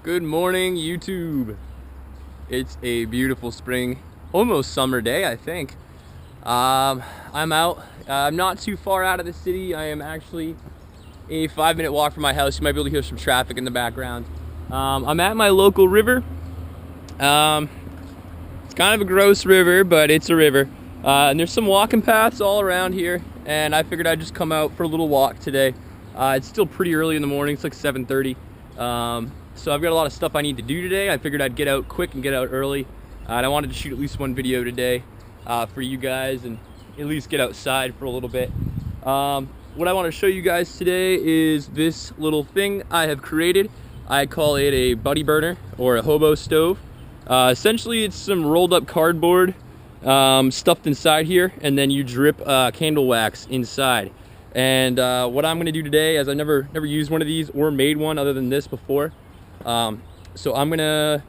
Good morning, YouTube. It's a beautiful spring, almost summer day, I think. I'm out. I'm not too far out of the city. I am actually a 5-minute walk from my house. You might be able to hear some traffic in the background. I'm at my local river. It's kind of a gross river, but it's a river. And there's some walking paths all around here, and I figured I'd just come out for a little walk today. It's still pretty early in the morning. It's like 7:30. So I've got a lot of stuff I need to do today. I figured I'd get out quick and get out early. And I wanted to shoot at least one video today for you guys and at least get outside for a little bit. What I want to show you guys today is this little thing I have created. I call it a buddy burner or a hobo stove. Essentially, it's some rolled up cardboard stuffed inside here, and then you drip candle wax inside. And what I'm going to do today, as I never used one of these or made one other than this before, so I'm gonna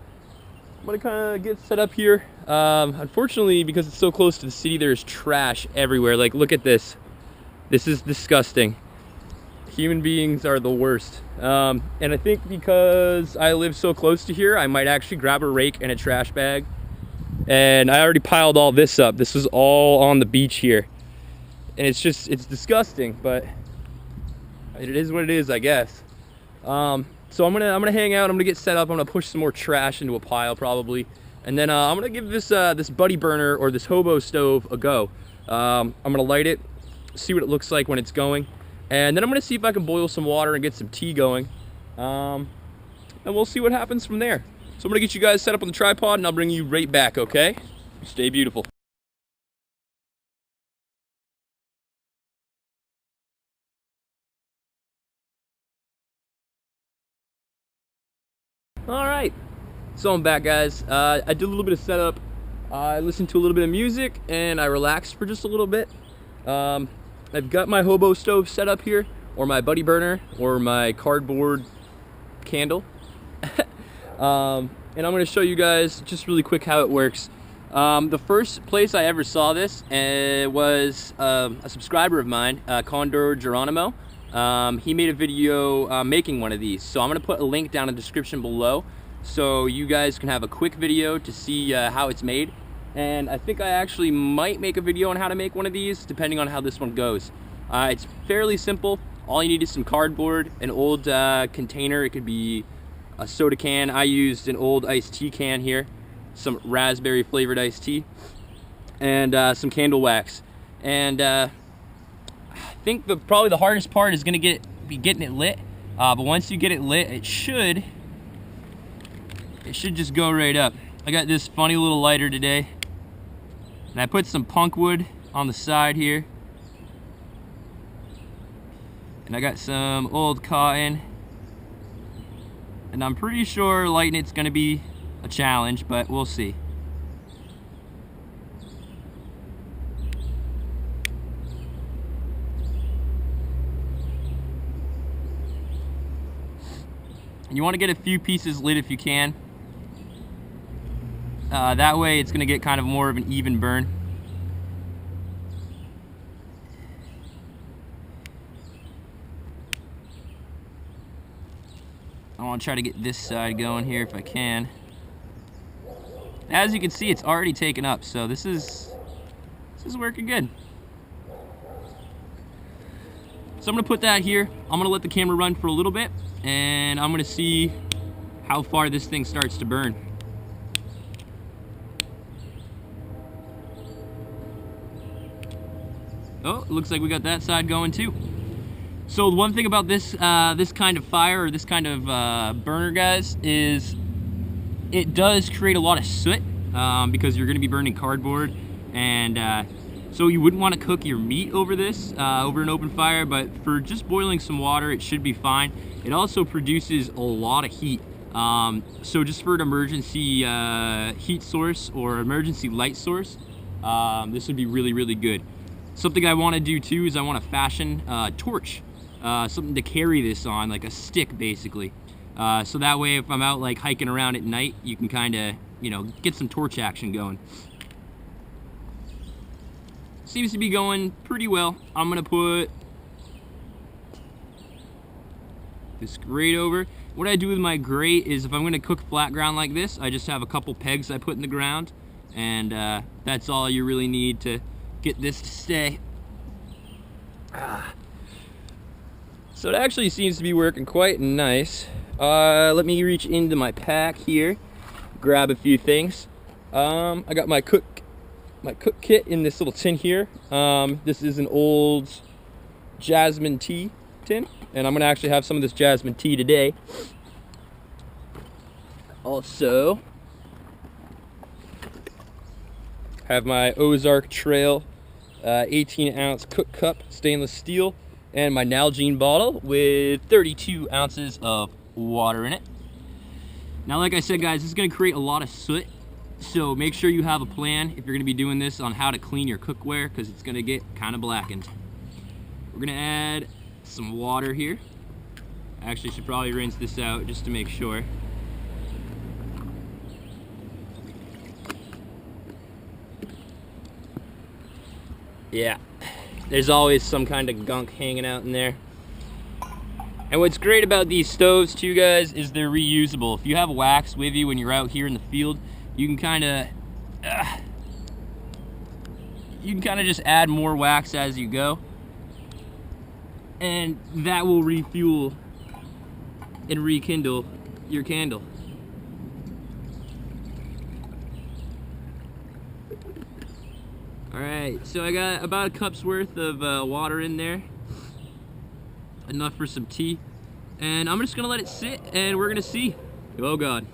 kind of get set up here. Unfortunately, because it's so close to the city, there's trash everywhere. Like, look at this. This is disgusting. Human beings are the worst. And I think because I live so close to here, I might actually grab a rake and a trash bag. And I already piled all this up. This was all on the beach here. And it's disgusting, but it is what it is, I guess. So I'm gonna hang out. I'm gonna get set up. I'm gonna push some more trash into a pile probably, and then I'm gonna give this this buddy burner or this hobo stove a go. I'm gonna light it, see what it looks like when it's going, and then I'm gonna see if I can boil some water and get some tea going, and we'll see what happens from there. So I'm gonna get you guys set up on the tripod, and I'll bring you right back. Okay? Stay beautiful. All right, so I'm back, guys. I did a little bit of setup. I listened to a little bit of music and I relaxed for just a little bit. I've got my hobo stove set up here, or my buddy burner, or my cardboard candle. And I'm going to show you guys just really quick how it works. The first place I ever saw this was a subscriber of mine, Condor Geronimo. He made a video making one of these, so I'm going to put a link down in the description below so you guys can have a quick video to see how it's made. And I think I actually might make a video on how to make one of these depending on how this one goes. It's fairly simple. All you need is some cardboard, an old container. It could be a soda can. I used an old iced tea can here, some raspberry flavored iced tea, and some candle wax. And I think probably the hardest part is going to be getting it lit, but once you get it lit, it should just go right up. I got this funny little lighter today, and I put some punk wood on the side here, and I got some old cotton, and I'm pretty sure lighting it's going to be a challenge, but we'll see. You want to get a few pieces lit if you can. That way it's going to get kind of more of an even burn. I want to try to get this side going here if I can. As you can see, it's already taken up, so this is working good. So I'm going to put that here. I'm going to let the camera run for a little bit, and I'm going to see how far this thing starts to burn. Oh, it looks like we got that side going too. So the one thing about this this kind of fire, or this kind of burner, guys, is it does create a lot of soot because you're going to be burning cardboard, and so you wouldn't want to cook your meat over this, over an open fire, but for just boiling some water, it should be fine. It also produces a lot of heat. So just for an emergency heat source or emergency light source, this would be really, really good. Something I want to do too is I want to fashion a torch, something to carry this on, like a stick basically. So that way if I'm out like hiking around at night, you can kind of, you know, get some torch action going. Seems to be going pretty well. I'm gonna put this grate over. what I do with my grate is if I'm going to cook flat ground like this, I just have a couple pegs I put in the ground, and that's all you really need to get this to stay. So it actually seems to be working quite nice. Let me reach into my pack here, grab a few things. I got my cook kit in this little tin here. This is an old jasmine tea tin, and I'm gonna actually have some of this jasmine tea today. Also have my Ozark Trail 18-ounce cook cup, stainless steel, and my Nalgene bottle with 32 ounces of water in it. Now, like I said, guys, this is gonna create a lot of soot, so make sure you have a plan if you're gonna be doing this on how to clean your cookware, because it's gonna get kind of blackened. We're gonna add some water here. Actually, should probably rinse this out just to make sure. Yeah, there's always some kind of gunk hanging out in there. And what's great about these stoves too, guys, is they're reusable. If you have wax with you when you're out here in the field, you can kind of just add more wax as you go, and that will refuel and rekindle your candle. Alright, so I got about a cup's worth of water in there, enough for some tea, and I'm just gonna let it sit and we're gonna see. Oh God.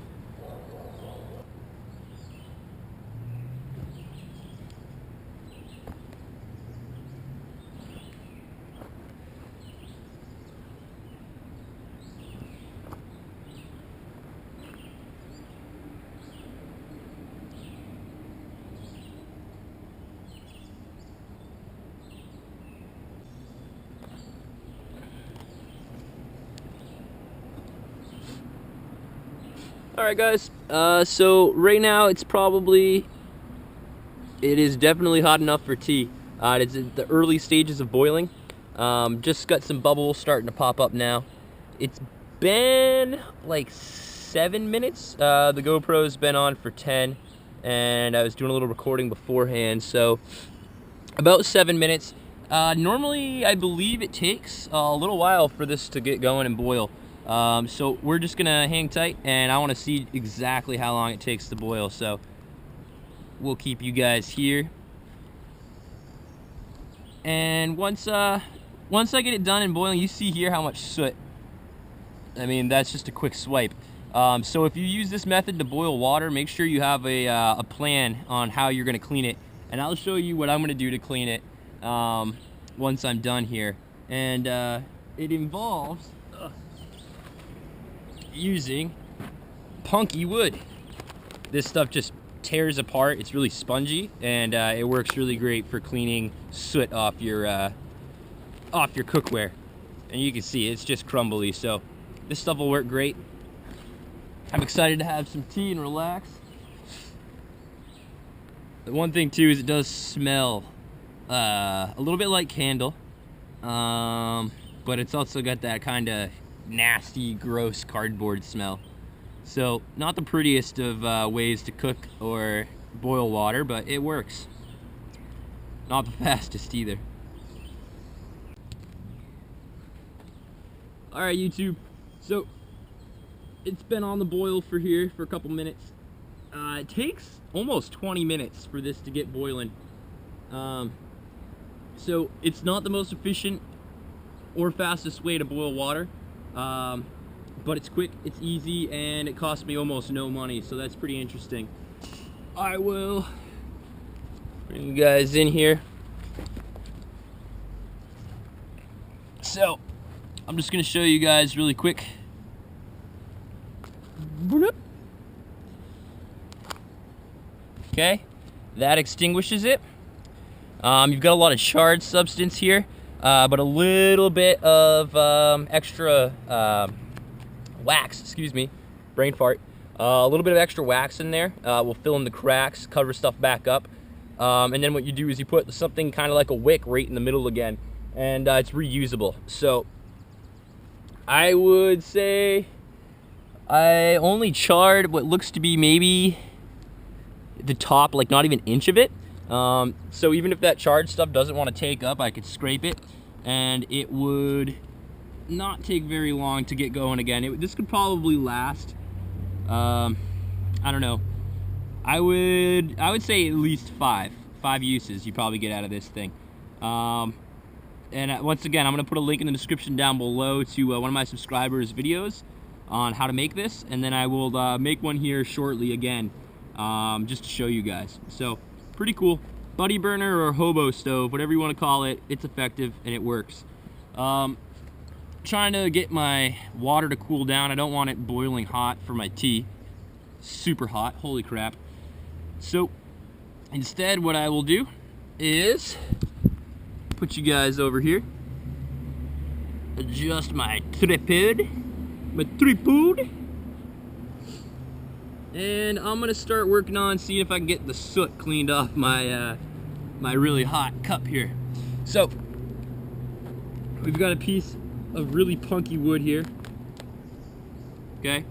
Alright guys, so right now it is definitely hot enough for tea. It's in the early stages of boiling. Just got some bubbles starting to pop up now. It's been like 7 minutes. The GoPro's been on for 10, and I was doing a little recording beforehand, so about 7 minutes. Normally I believe it takes a little while for this to get going and boil. So we're just gonna hang tight, and I want to see exactly how long it takes to boil, so we'll keep you guys here. And once I get it done and boiling, you see here how much soot. I mean, that's just a quick swipe. So if you use this method to boil water, make sure you have a plan on how you're gonna clean it, and I'll show you what I'm gonna do to clean it once I'm done here. And it involves using punky wood. This stuff just tears apart. It's really spongy, and it works really great for cleaning soot off your cookware. And you can see it's just crumbly, so this stuff will work great. I'm excited to have some tea and relax. The one thing too is it does smell a little bit like candle, but it's also got that kind of nasty, gross cardboard smell. So not the prettiest of ways to cook or boil water, but it works. Not the fastest either. Alright YouTube, so it's been on the boil for a couple minutes. It takes almost 20 minutes for this to get boiling. So it's not the most efficient or fastest way to boil water. But it's quick, it's easy, and it costs me almost no money, so that's pretty interesting. I will bring you guys in here. So, I'm just gonna show you guys really quick. Okay, that extinguishes it. You've got a lot of charred substance here. But a little bit of extra wax, excuse me, brain fart. A little bit of extra wax in there will fill in the cracks, cover stuff back up. And then what you do is you put something kind of like a wick right in the middle again, and it's reusable. So I would say I only charred what looks to be maybe the top, like not even an inch of it. So even if that charred stuff doesn't want to take up, I could scrape it and it would not take very long to get going again. This could probably last, I don't know. I would say at least five uses you probably get out of this thing. And once again, I'm going to put a link in the description down below to one of my subscribers' videos on how to make this, and then I will make one here shortly again, just to show you guys. So pretty cool. Buddy burner or hobo stove, whatever you want to call it, it's effective and it works. Trying to get my water to cool down. I don't want it boiling hot for my tea. Super hot, holy crap. So instead what I will do is put you guys over here, adjust my tripod, and I'm gonna start working on seeing if I can get the soot cleaned off my my really hot cup here. So we've got a piece of really punky wood here. Okay,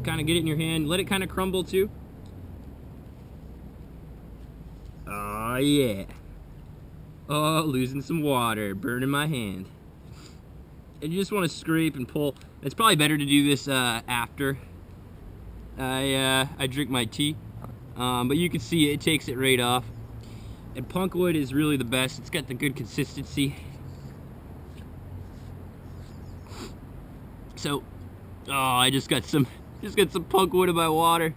kind of get it in your hand, let it kind of crumble too. Oh yeah. Oh, losing some water, burning my hand. And you just want to scrape and pull. It's probably better to do this after I drink my tea, but you can see it takes it right off. And punk wood is really the best. It's got the good consistency. So, oh, I just got some punk wood in my water.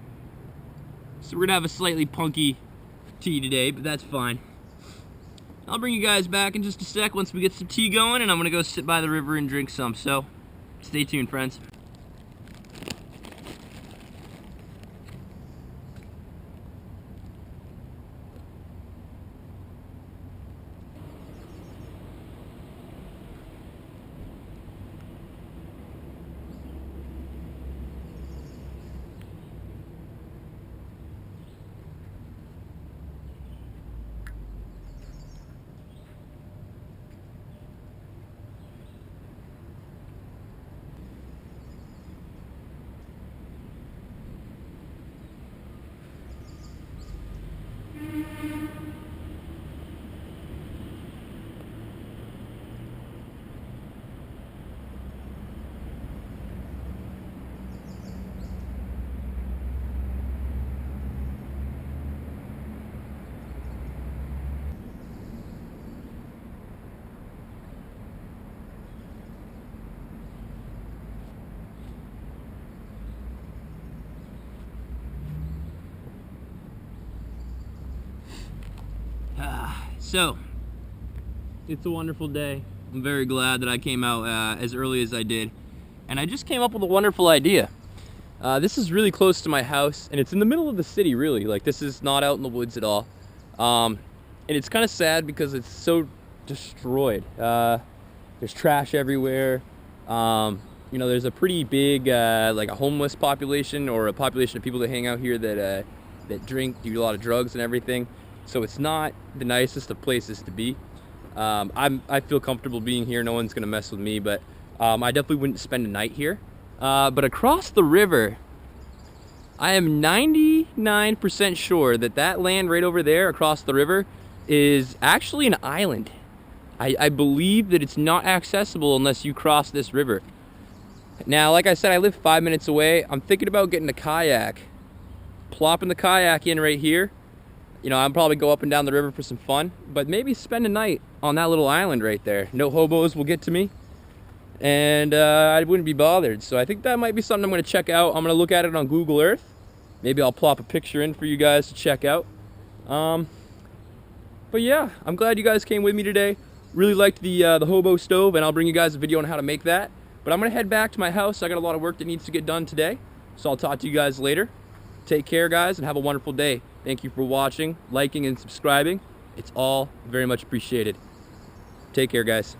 So we're gonna have a slightly punky tea today, but that's fine. I'll bring you guys back in just a sec once we get some tea going, and I'm gonna go sit by the river and drink some. So, stay tuned, friends. So, it's a wonderful day. I'm very glad that I came out as early as I did. And I just came up with a wonderful idea. This is really close to my house, and it's in the middle of the city, really. Like, this is not out in the woods at all. And it's kind of sad because it's so destroyed. There's trash everywhere. You know, there's a pretty big, like a homeless population, or a population of people that hang out here that drink, do a lot of drugs and everything. So it's not the nicest of places to be. I feel comfortable being here. No one's gonna mess with me, but I definitely wouldn't spend a night here. But across the river, I am 99% sure that that land right over there across the river is actually an island. I believe that it's not accessible unless you cross this river. Now, like I said, I live 5 minutes away. I'm thinking about getting a kayak, plopping the kayak in right here. You know, I'll probably go up and down the river for some fun, but maybe spend a night on that little island right there. No hobos will get to me, and I wouldn't be bothered. So I think that might be something I'm going to check out. I'm going to look at it on Google Earth. Maybe I'll plop a picture in for you guys to check out. But yeah, I'm glad you guys came with me today. Really liked the hobo stove, and I'll bring you guys a video on how to make that. But I'm going to head back to my house. I got a lot of work that needs to get done today, so I'll talk to you guys later. Take care, guys, and have a wonderful day. Thank you for watching, liking, and subscribing. It's all very much appreciated. Take care, guys.